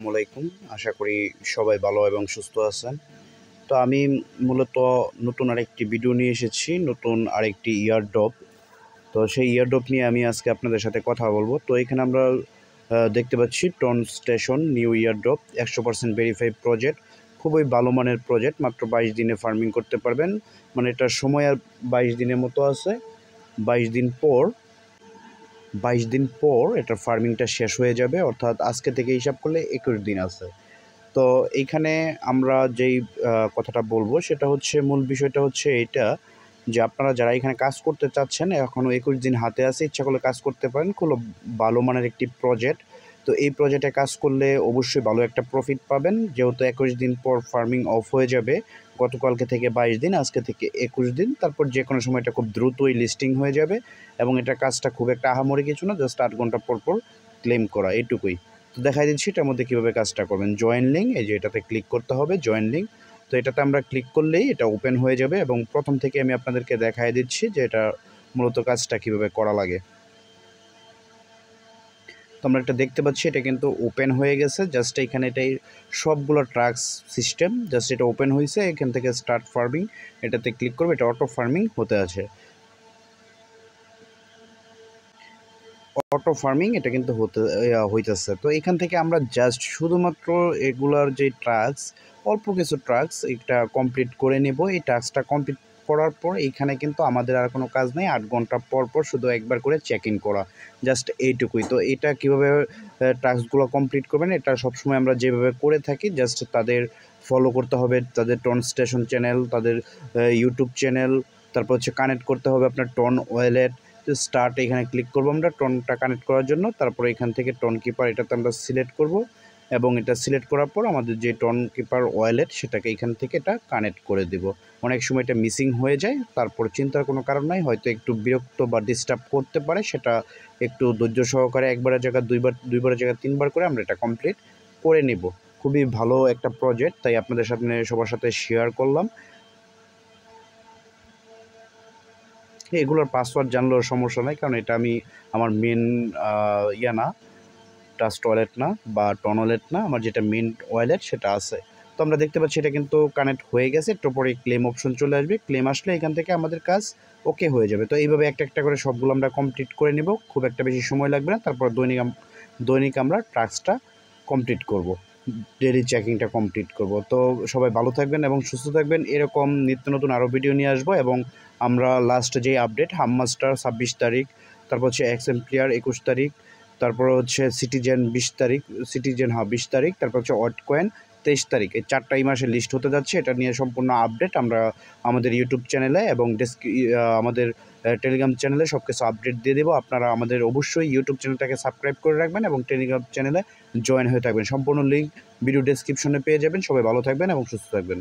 আসসালামাইকুম। আশা করি সবাই ভালো এবং সুস্থ আছেন। তো আমি মূলত নতুন আরেকটি ভিডিও নিয়ে এসেছি, নতুন আরেকটি ইয়ারড্রপ। তো সেই ইয়ারড্রপ নিয়ে আমি আজকে আপনাদের সাথে কথা বলবো। তো এখানে আমরা দেখতে পাচ্ছি Ton Station new airdrop 100% verified project. খুবই ভালো মানের প্রজেক্ট, মাত্র 22 দিনে ফার্মিং করতে পারবেন। মানে এটার সময় আর 22 দিনের মতো আছে। 22 দিন পর 22 দিন পর এটার ফার্মিংটা শেষ হয়ে যাবে, অর্থাৎ আজকে থেকে হিসাব করলে 21 দিন আছে। তো এইখানে আমরা যেই কথাটা বলবো সেটা হচ্ছে, মূল বিষয়টা হচ্ছে এইটা যে আপনারা যারা এখানে কাজ করতে চাচ্ছেন, এখনও 21 দিন হাতে আছে, ইচ্ছা করলে কাজ করতে পারেন। খুব ভালো মানের একটি প্রজেক্ট। তো এই প্রজেক্টে কাজ করলে অবশ্যই ভালো একটা প্রফিট পাবেন, যেহেতু 21 দিন পর ফার্মিং অফ হয়ে যাবে। গতকালকে থেকে 22 দিন, আজকে থেকে 21 দিন, তারপর যে কোনো সময় এটা খুব দ্রুতই লিস্টিং হয়ে যাবে। এবং এটা কাজটা খুব একটা আহামরি কিছু না, জাস্ট 8 ঘন্টা পর পর ক্লেম করা, এইটুকুই। তো দেখাই দিচ্ছি এটার মধ্যে কীভাবে কাজটা করবেন। জয়েন লিঙ্ক, এই যে এটাতে ক্লিক করতে হবে, জয়েন লিঙ্ক। তো এটাতে আমরা ক্লিক করলেই এটা ওপেন হয়ে যাবে এবং প্রথম থেকে আমি আপনাদেরকে দেখাই দিচ্ছি যে এটা মূলত কাজটা কীভাবে করা লাগে। তো আমরা এটা দেখতে পাচ্ছি, এটা কিন্তু ওপেন হয়ে গেছে। জাস্ট এখানে এটাই সবগুলো ট্রাক্স সিস্টেম, জাস্ট এটা ওপেন হয়েছে। এখান থেকে স্টার্ট ফার্মিং, এটাতে ক্লিক করবে, এটা অটো ফার্মিং হতে আছে। অটো ফার্মিং এটা কিন্তু হইতেছে। তো এখান থেকে আমরা জাস্ট শুধুমাত্র এগুলার যে টাস্ক, অল্প কিছু টাস্ক এটা কমপ্লিট করে নেব। এই টাস্কটা কমপ্লিট করার পর এইখানে কিন্তু আমাদের আর কোনো কাজ নেই। 8 ঘন্টা পর পর শুধু একবার করে চেক ইন করা, জাস্ট এইটুকুই। তো এটা কীভাবে টাস্কগুলো কমপ্লিট করবেন, এটা সবসময় আমরা যেভাবে করে থাকি, জাস্ট তাদের ফলো করতে হবে, তাদের টন স্টেশন চ্যানেল, তাদের ইউটিউব চ্যানেল, তারপর হচ্ছে কানেক্ট করতে হবে আপনার টন ওয়ালেট। তো স্টার্ট এখানে ক্লিক করবো আমরা টনটা কানেক্ট করার জন্য। তারপরে এখান থেকে টন কিপার এটাতে আমরা সিলেক্ট করব এবং এটা সিলেক্ট করার পর আমাদের যে টন কিপার ওয়ালেট সেটাকে এখান থেকে এটা কানেক্ট করে দেব। অনেক সময় এটা মিসিং হয়ে যায়, তারপর চিন্তার কোনো কারণ নাই, হয়তো একটু বিরক্ত বা ডিস্টার্ব করতে পারে, সেটা একটু ধৈর্য সহকারে একবারের জায়গায় দুইবারের জায়গায় 3বার করে আমরা এটা কমপ্লিট করে নেব। খুবই ভালো একটা প্রজেক্ট, তাই আপনাদের সামনে সবার সাথে শেয়ার করলাম। এগুলোর পাসওয়ার্ড জানলেও সমস্যা নাই, কারণ এটা আমি আমার মেন না, ট্রাস্ট ওয়ালেট না বা টন ওয়ালেট না, আমার যেটা মেন ওয়ালেট সেটা আছে। তো আমরা দেখতে পাচ্ছি এটা কিন্তু কানেক্ট হয়ে গেছে। একটু পরে ক্লেম অপশন চলে আসবে, ক্লেম আসলে এখান থেকে আমাদের কাজ ওকে হয়ে যাবে। তো এইভাবে একটা একটা করে সবগুলো আমরা কমপ্লিট করে নেব, খুব একটা বেশি সময় লাগবে না। তারপর দৈনিক আমরা টাস্কটা কমপ্লিট করব, ডেইলি চেকিংটা কমপ্লিট করব। তো সবাই ভালো থাকবেন এবং সুস্থ থাকবেন। এরকম নিত্য নতুন আরও ভিডিও নিয়ে আসবো। এবং আমরা লাস্ট যে আপডেট, হামমাস্টার 26 তারিখ, তারপর হচ্ছে এক্সএমপ্লিয়ার 21 তারিখ, তারপর হচ্ছে সিটিজেন 20 তারিখ, সিটিজেন 20 তারিখ, তারপর হচ্ছে ওয়াটকয়েন 23 তারিখ, এই 4টাই মাসে লিস্ট হতে যাচ্ছে। এটা নিয়ে সম্পূর্ণ আপডেট আমরা আমাদের ইউটিউব চ্যানেলে এবং আমাদের টেলিগ্রাম চ্যানেলে সব কিছু আপডেট দিয়ে দেবো। আপনারা আমাদের অবশ্যই ইউটিউব চ্যানেলটাকে সাবস্ক্রাইব করে রাখবেন এবং টেলিগ্রাম চ্যানেলে জয়েন হয়ে থাকবেন। সম্পূর্ণ লিঙ্ক ভিডিও ডেসক্রিপশনে পেয়ে যাবেন। সবাই ভালো থাকবেন এবং সুস্থ থাকবেন।